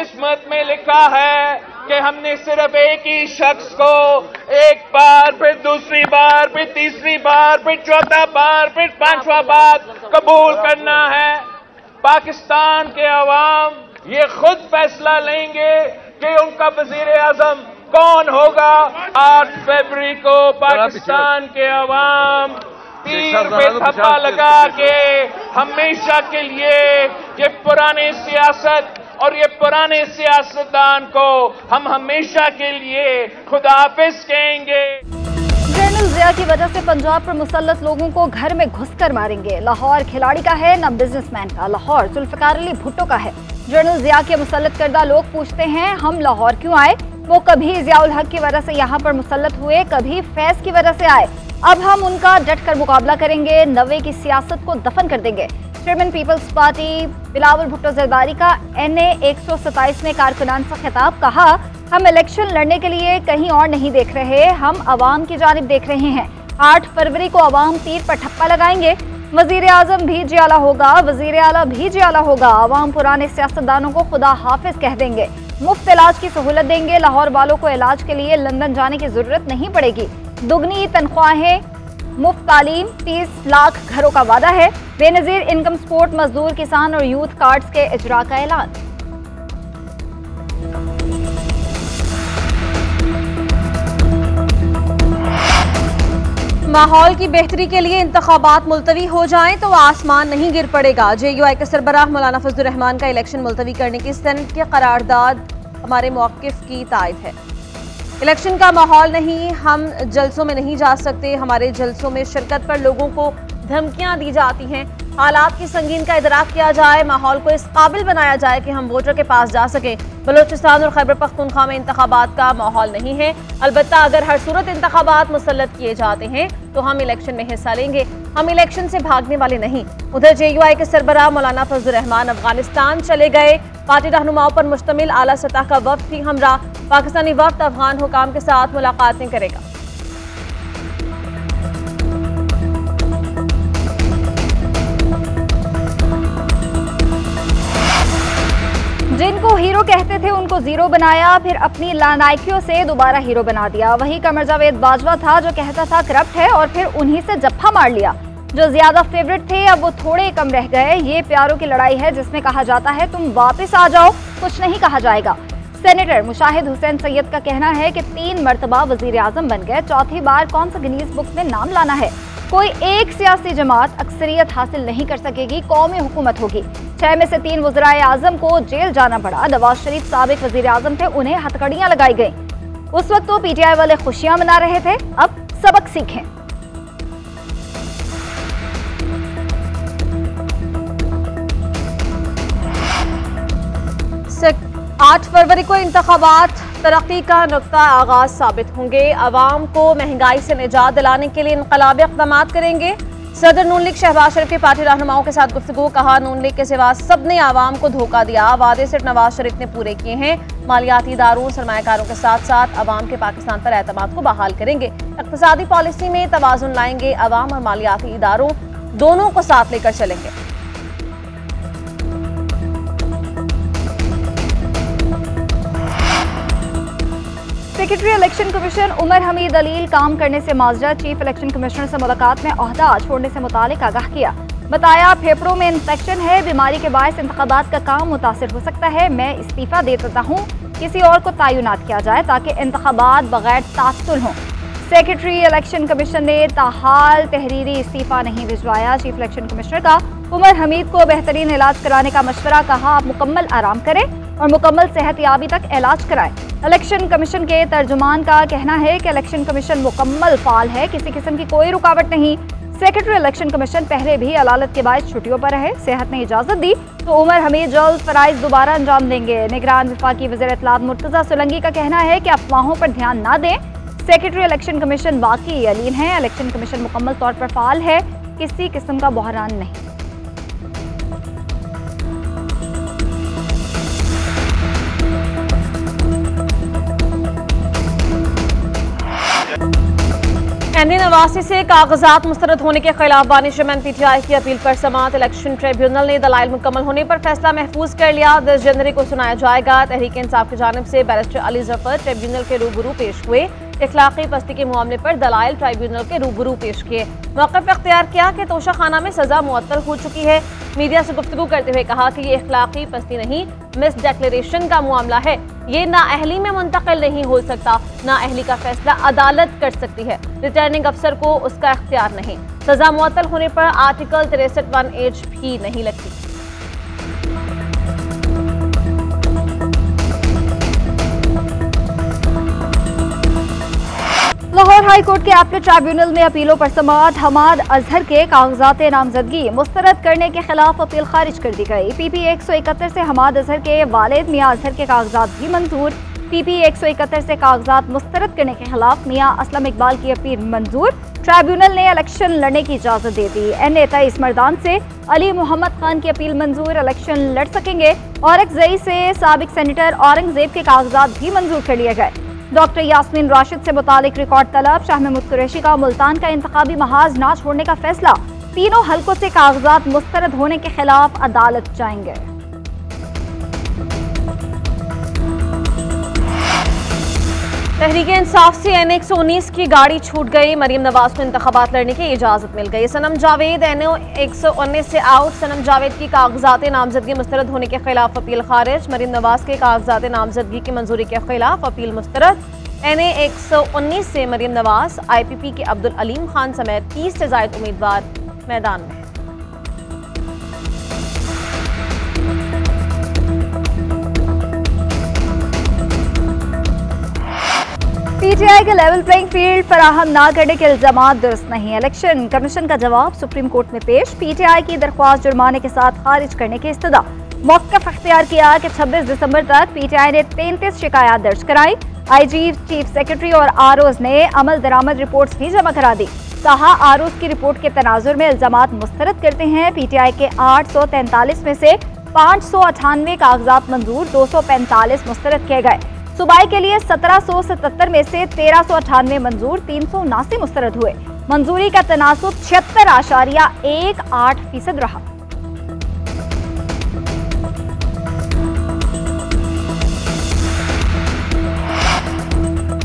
किस्मत में लिखा है कि हमने सिर्फ एक ही शख्स को एक बार, फिर दूसरी बार, फिर तीसरी बार, फिर चौथा बार, फिर पांचवा बार कबूल करना है। पाकिस्तान के अवाम ये खुद फैसला लेंगे कि उनका वजीर आजम कौन होगा। 8 फरवरी को पाकिस्तान के अवाम तीर पे थप्पा लगा के हमेशा के लिए ये पुराने सियासत और ये पुराने सियासतदान को हम हमेशा के लिए खुदाफिज कहेंगे। जनरल जिया की वजह से पंजाब पर मुसल्लत लोगों को घर में घुसकर मारेंगे। लाहौर खिलाड़ी का है न बिजनेसमैन का, लाहौर जुल्फिकार अली भुट्टो का है। जनरल जिया के मुसल्लत करदा लोग पूछते हैं हम लाहौर क्यों आए। वो कभी जियाउल हक की वजह से यहाँ पर मुसल्लत हुए, कभी फैज की वजह से आए। अब हम उनका डट कर मुकाबला करेंगे, नवे की सियासत को दफन कर देंगे। Chairman Peoples Party Bilawal Bhutto Zardari का NA 127 में कारकुनान से खिताब, कहा हम इलेक्शन लड़ने के लिए कहीं और नहीं देख रहे, हम अवाम की जानिब देख रहे हैं। 8 फरवरी को अवाम तीर पर ठप्पा लगाएंगे। वजीर आजम भी जियाला होगा, वजीर आला भी जियाला होगा। अवाम पुराने सियासतदानों को खुदा हाफिज कह देंगे। मुफ्त इलाज की सहूलत देंगे। लाहौर वालों को इलाज के लिए लंदन जाने की जरूरत नहीं पड़ेगी। दुगनी तनख्वाहें, मुफ्त तालीम, 30 लाख घरों का वादा है। बेनजीर इनकम सपोर्ट, मजदूर, किसान और यूथ कार्ड्स के इजरा का ऐलान। माहौल की बेहतरी के लिए इंतखाबात मुलतवी हो जाएं तो आसमान नहीं गिर पड़ेगा। JUI के सरबराह मौलाना फजलुर रहमान का इलेक्शन मुलतवी करने की सेनेट की करारदाद हमारे मौक़िफ़ की तायद है। इलेक्शन का माहौल नहीं, हम जलसों में नहीं जा सकते। हमारे जलसों में शिरकत पर लोगों को धमकियां दी जाती हैं। हालात की संगीन का इदराक किया जाए, माहौल को इस काबिल बनाया जाए कि हम वोटर के पास जा सकें। बलोचिस्तान और खैबर पख्तूनख्वा में इंतखाबात का माहौल नहीं है। अलबत्ता अगर हर सूरत इंतखाबात मुसल्लत किए जाते हैं तो हम इलेक्शन में हिस्सा लेंगे। हम इलेक्शन से भागने वाले नहीं। उधर JUI के सरबराह मौलाना फजलुर रहमान अफगानिस्तान चले गए। पार्टी रहनुमाओं पर मुश्तमिल आला सतह का वफ्द भी हमरा। पाकिस्तानी वफ्द अफगान हुकाम के साथ मुलाकातें करेगा। जिनको हीरो कहते थे उनको जीरो बनाया, फिर अपनी लानाइकियों से दोबारा हीरो बना दिया। वही कमर जावेद बाजवा था जो कहता था करप्ट है और फिर उन्हीं से जफ्फा मार लिया। जो ज्यादा फेवरेट थे अब वो थोड़े कम रह गए। ये प्यारों की लड़ाई है जिसमें कहा जाता है तुम वापस आ जाओ, कुछ नहीं कहा जाएगा। सेनेटर मुशाहिद हुसैन सैयद का कहना है कि 3 मरतबा वजीर आजम बन गए, चौथी बार कौन सा गिनीज बुक में नाम लाना है। कोई एक सियासी जमात अक्सरियत हासिल नहीं कर सकेगी, कौमी हुकूमत होगी। 6 में से 3 वज़राए आजम को जेल जाना पड़ा। नवाज शरीफ साबिक वजीर आजम थे, उन्हें हथकड़ियां लगाई गईं। उस वक्त तो PTI वाले खुशियां मना रहे थे, अब सबक सीखें। 8 फरवरी को इंतखाबात तरक्की का नुक्ता आगाज साबित होंगे। अवाम को महंगाई से निजात दिलाने के लिए इनकलाबी इक़दाम करेंगे। सदर नून लीग शहबाज शरीफ की पार्टी रहनुमाओं के साथ गुफ्तगू, कहा नून लीग के सिवा सबने आवाम को धोखा दिया, वादे सिर्फ नवाज शरीफ ने पूरे किए हैं। मालियाती इदारों, सरमायाकारों के साथ साथ अवाम के पाकिस्तान पर एतमाद को बहाल करेंगे। इक़्तिसादी पॉलिसी में तवाज़ुन लाएंगे, अवाम और मालियाती इदारों दोनों को साथ लेकर चलेंगे। Secretary election commission Umar Hamid Alil काम करने से माजरा, चीफ इलेक्शन कमिश्नर से मुलाकात में ओहदा छोड़ने से मुतालिक आगाह किया। बताया फेफड़ों में इंफेक्शन है, बीमारी के बायस इंतखाबात का काम मुतासिर हो सकता है। मैं इस्तीफा दे देता हूँ, किसी और को तैनात किया जाए ताकि इंतखाबात बगैर तासुल हों। सेक्रेटरी इलेक्शन कमीशन ने ताहाल तहरीरी इस्तीफा नहीं भिजवाया। चीफ इलेक्शन कमिश्नर का उमर हमीद को बेहतरीन इलाज कराने का मशवरा, कहा आप मुकम्मल आराम करें और मुकम्मल सेहतयाबी तक इलाज कराएं। इलेक्शन कमीशन के तर्जुमान का कहना है कि इलेक्शन कमीशन मुकम्मल फाल है, किसी किस्म की कोई रुकावट नहीं। सेक्रेटरी इलेक्शन कमीशन पहले भी अदालत के बायस छुट्टियों पर रहे, सेहत ने इजाजत दी तो उमर हमीद जल्द फराइज दोबारा अंजाम देंगे। निगरान वफाकी वज़ीर इत्तलात मुर्तज़ा सुलंगी का कहना है कि अफवाहों पर ध्यान ना दें, सेक्रेटरी इलेक्शन कमीशन बाकी अलीन है। इलेक्शन कमीशन मुकम्मल तौर पर फाल है, किसी किस्म का बहरान नहीं। एनडी नवासी से कागजात मुस्तरद होने के खिलाफ बानिशमैन पीटीआई की अपील पर समाअत इलेक्शन ट्रिब्यूनल ने दलाइल मुकम्मल होने पर फैसला महफूज कर लिया। 10 जनवरी को सुनाया जाएगा। तहरीक इंसाफ की जानिब से बैरिस्टर अली जफर ट्रिब्यूनल के रूबरू पेश हुए। इखलाकी पस्ती के मामले पर दलाइल ट्राइब्यूनल के रूबरू पेश किए। मौक़िफ़ इख्तियार किया कि तोशा खाना में सजा मुअत्तल हो चुकी है। मीडिया से गुफ्तगू करते हुए कहा कि ये इखलाकी पस्ती नहीं, मिस डिक्लेरेशन का मामला है। ये नाअहली में मुंतकिल नहीं हो सकता। नाअहली का फैसला अदालत कर सकती है, रिटर्निंग अफसर को उसका इख्तियार नहीं। सजा मुअत्तल होने पर आर्टिकल 63(1) भी नहीं लगती। लाहौर हाई कोर्ट के अपीलेट ट्राइब्यूनल में अपीलों पर समाअत। हमाद अजहर के कागजात नामजदगी मुस्तरद करने के खिलाफ अपील खारिज कर दी गई। PP 171 से हमाद अजहर के वालिद मियां अजहर के कागजात भी मंजूर। PP 171 से कागजात मुस्तरद करने के खिलाफ मियां असलम इकबाल की अपील मंजूर। ट्राइब्यूनल ने इलेक्शन लड़ने की इजाजत दे दी। NA 23 मर्दान से अली मोहम्मद खान की अपील मंजूर, इलेक्शन लड़ सकेंगे। औरंगजेब से साबिक सेनेटर औरंगजेब के कागजात भी मंजूर कर लिए गए। डॉक्टर यास्मीन राशिद से मुतालिक रिकॉर्ड तलब। शाह महमूद कुरैशी का मुल्तान का इंतखाबी महाज ना छोड़ने का फैसला। तीनों हलकों से कागजात मुस्तरद होने के खिलाफ अदालत जाएंगे। तहरीक इंसाफ से NA 119 की गाड़ी छूट गई। मरीम नवाज को इंतखाबात लड़ने की इजाजत मिल गई। सनम जावेद NA 119 से आउट। सनम जावेद की कागजात नामजदगी मुस्तरद होने के खिलाफ अपील खारिज। मरीम नवाज के कागजात नामजदगी की मंजूरी के खिलाफ अपील मुस्तरद। NA 119 से मरीम नवाज, IPP के अब्दुल अलीम खान समेत 30 से जायद उम्मीदवार मैदान में। PTI के लेवल प्लेइंग फील्ड फराहम ना करने के इल्जामात दुरुस्त नहीं। इलेक्शन कमीशन का जवाब सुप्रीम कोर्ट में पेश। PTI की दरख्वास्त जुर्माने के साथ खारिज करने की इस्तदा। मौक़िफ़ इख्तियार किया कि 26 दिसंबर तक PTI ने 33 शिकायत दर्ज कराई। IG, चीफ सेक्रेटरी और ROs ने अमल दरामद रिपोर्ट्स भी जमा करा दी। कहा ROs की रिपोर्ट के तनाजुर में इल्जामात मुस्तरद करते हैं। PTI के 843 में से 598 कागजात मंजूर, 245 मुस्तरद किए गए। सूबाई के लिए 1777 में से 1398 मंजूर, 379 मुस्तरद हुए। मंजूरी का तनासुब 76.18% रहा।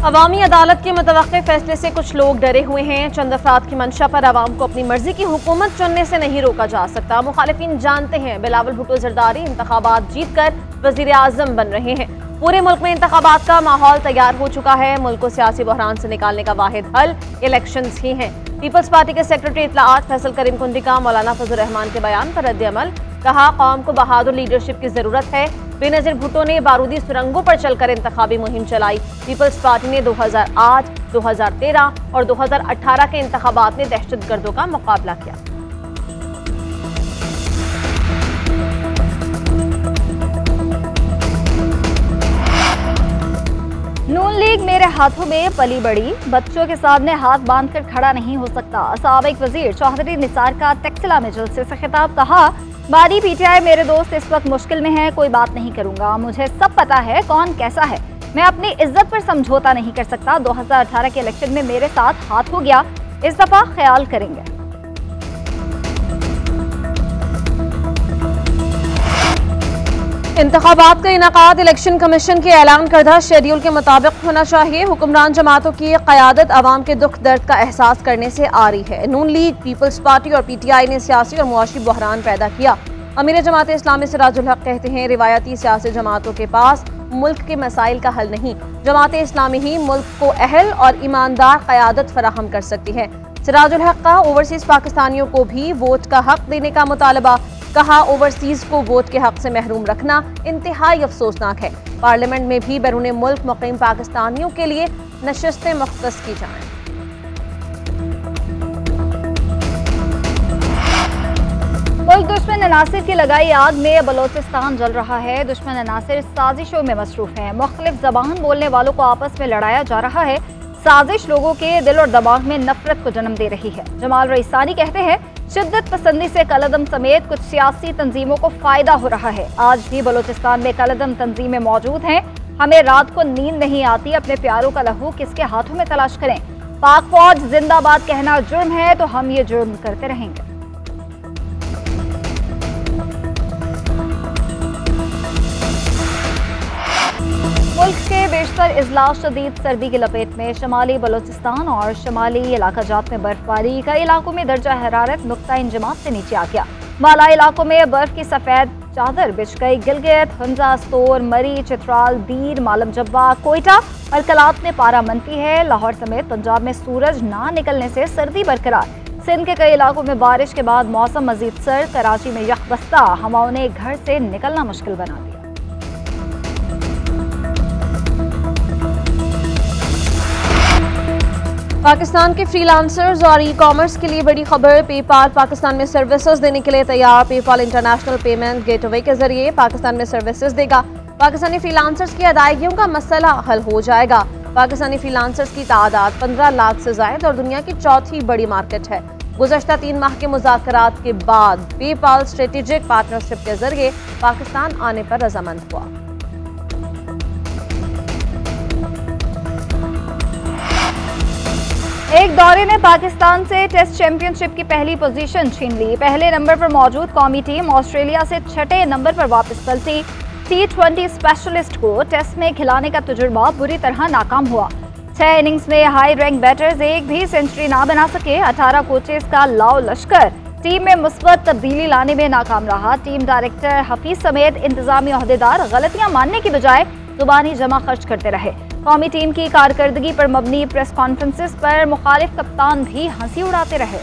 अवामी अदालत के मुतवक्के फैसले से कुछ लोग डरे हुए हैं। चंद अफराद की मंशा पर अवाम को अपनी मर्जी की हुकूमत चुनने से नहीं रोका जा सकता। मुखालिफिन जानते हैं बिलावल भुट्टो जरदारी इंतखाबात जीत कर वजीर आजम बन रहे हैं। पूरे मुल्क में इंतखाबात का माहौल तैयार हो चुका है। मुल्क को सियासी बहरान से निकालने का वाहिद हल इलेक्शंस ही हैं। पीपल्स पार्टी के सेक्रेटरी इत्तलाआत फैसल करीम कुंडी का मौलाना फजल रहमान के बयान पर रद्द-ए-अमल। कहा, कौम को बहादुर लीडरशिप की जरूरत है। बेनजीर भुट्टो ने बारूदी सुरंगों पर चलकर इंतखाबी मुहिम चलाई। पीपल्स पार्टी ने 2008, 2013 और 2018 के इंतखाबात में दहशतगर्दों का मुकाबला किया। नून लीग मेरे हाथों में पली बड़ी, बच्चों के सामने हाथ बांधकर खड़ा नहीं हो सकता। साबिक वजीर चौधरी निसार का टेक्सला में जलसे से खिताब। कहा, बारी PTI मेरे दोस्त इस वक्त मुश्किल में है, कोई बात नहीं करूंगा। मुझे सब पता है कौन कैसा है। मैं अपनी इज्जत पर समझौता नहीं कर सकता। 2018 के इलेक्शन में मेरे साथ हाथ हो गया, इस दफा ख्याल करेंगे। इंतखाबात का इनेकाद इलेक्शन कमीशन के ऐलान करदा शेड्यूल के मुताबिक होना चाहिए। हुक्मरान जमातों की क़यादत अवाम के दुख दर्द का एहसास करने से आ रही है। नून लीग, पीपल्स पार्टी और PTI ने सियासी और मुआशी बहरान पैदा किया। अमीर जमात इस्लामी सिराजुल हक कहते हैं, रिवायती सियासी जमातों के पास मुल्क के मसाइल का हल नहीं। जमात इस्लामी ही मुल्क को अहल और ईमानदार क़यादत फराहम कर सकती है। सिराजुल हक का ओवरसीज पाकिस्तानियों को भी वोट का हक देने का मुतालबा। कहा, ओवरसीज को वोट के हक से महरूम रखना इंतहाई अफसोसनाक है। पार्लियामेंट में भी बैरून मुल्क मुकीम पाकिस्तानियों के लिए नशिस्तें मुख्तस की जाएं। मुल्क दुश्मन अनासिर की लगाई आग में बलोचिस्तान जल रहा है। दुश्मन अनासिर साजिशों में मसरूफ हैं। मुख्तलिफ ज़बान बोलने वालों को आपस में लड़ाया जा रहा है। साजिश लोगों के दिल और दिमाग में नफरत को जन्म दे रही है। जमाल रईसानी कहते हैं, शिद्दत पसंदी से कलदम समेत कुछ सियासी तंजीमों को फायदा हो रहा है। आज भी बलोचिस्तान में कलदम तंजीमें मौजूद हैं। हमें रात को नींद नहीं आती, अपने प्यारों का लहू किसके हाथों में तलाश करें। पाक फौज जिंदाबाद कहना जुर्म है तो हम ये जुर्म करते रहेंगे। मुल्क के बेशतर अजला शदीद सर्दी की लपेट में। शमाली बलोचिस्तान और शमाली इलाका जात में बर्फबारी। कई इलाकों में दर्जा हरारत नुक्ता इंजमात से नीचे आ गया। माला इलाकों में बर्फ की सफेद चादर बिछ गई। गिलगित, हंजा, स्तोर, मरी, चित्राल, दीर, मालम जब्बा, कोयटा और कलात में पारा मनफी है। लाहौर समेत पंजाब में सूरज ना निकलने से सर्दी बरकरार। सिंध के कई इलाकों में बारिश के बाद मौसम मजीद सर्द। कराची में यखबस्ता हवाओं ने घर से निकलना मुश्किल बना दिया। पाकिस्तान के फ्रीलांसर्स और ई कॉमर्स के लिए बड़ी खबर। पेपाल पाकिस्तान में सर्विसेज देने के लिए तैयार। पेपाल इंटरनेशनल पेमेंट गेटवे के जरिए पाकिस्तान में सर्विसेज देगा। पाकिस्तानी फ्रीलांसर्स की अदायगियों का मसला हल हो जाएगा। पाकिस्तानी फ्रीलांसर्स की तादाद 15 लाख से ज्यादा और दुनिया की चौथी बड़ी मार्केट है। गुज़श्ता 3 माह के मुज़ाकरात के बाद पेपाल स्ट्रेटेजिक पार्टनरशिप के जरिए पाकिस्तान आने पर रजामंद हुआ। एक दौरे ने पाकिस्तान से टेस्ट चैंपियनशिप की पहली पोजीशन छीन ली। पहले नंबर पर मौजूद कौमी टीम ऑस्ट्रेलिया से छठे नंबर पर वापस पलटी। T20 स्पेशलिस्ट को टेस्ट में खिलाने का तजुर्बा बुरी तरह नाकाम हुआ। 6 इनिंग्स में हाई रैंक बैटर्स एक भी सेंचुरी ना बना सके। 18 कोचेस का लाओ लश्कर टीम में मुस्बत तब्दीली लाने में नाकाम रहा। टीम डायरेक्टर हफीज समेत इंतजामी ओहदेदार गलतियां मानने की बजाय जुबानी जमा खर्च करते रहे। कौमी टीम की कारकर्दगी पर मबनी प्रेस कॉन्फ्रेंसेस पर मुखालिफ कप्तान भी हंसी उड़ाते रहे।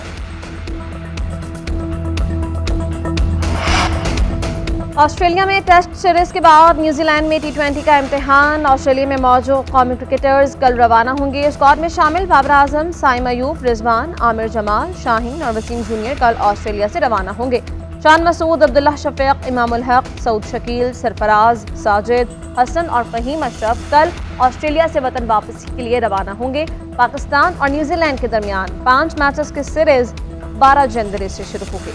ऑस्ट्रेलिया में टेस्ट सीरीज के बाद न्यूजीलैंड में T20 का इम्तिहान। ऑस्ट्रेलिया में मौजूद कौमी क्रिकेटर्स कल रवाना होंगे। स्क्वाड में शामिल बाबर आजम, साइम अयूब, रिजवान, आमिर जमाल, शाहीन और वसीम जूनियर कल ऑस्ट्रेलिया से रवाना होंगे। शान मसूद, अब्दुल्ला शफीक, इमामुल हक, सऊद शकील, सरफराज, साजिद, हसन और फहीम अशरफ कल ऑस्ट्रेलिया से वतन वापसी के लिए रवाना होंगे। पाकिस्तान और न्यूजीलैंड के दरमियान 5 मैचेस की सीरीज 12 जनवरी से शुरू होगी।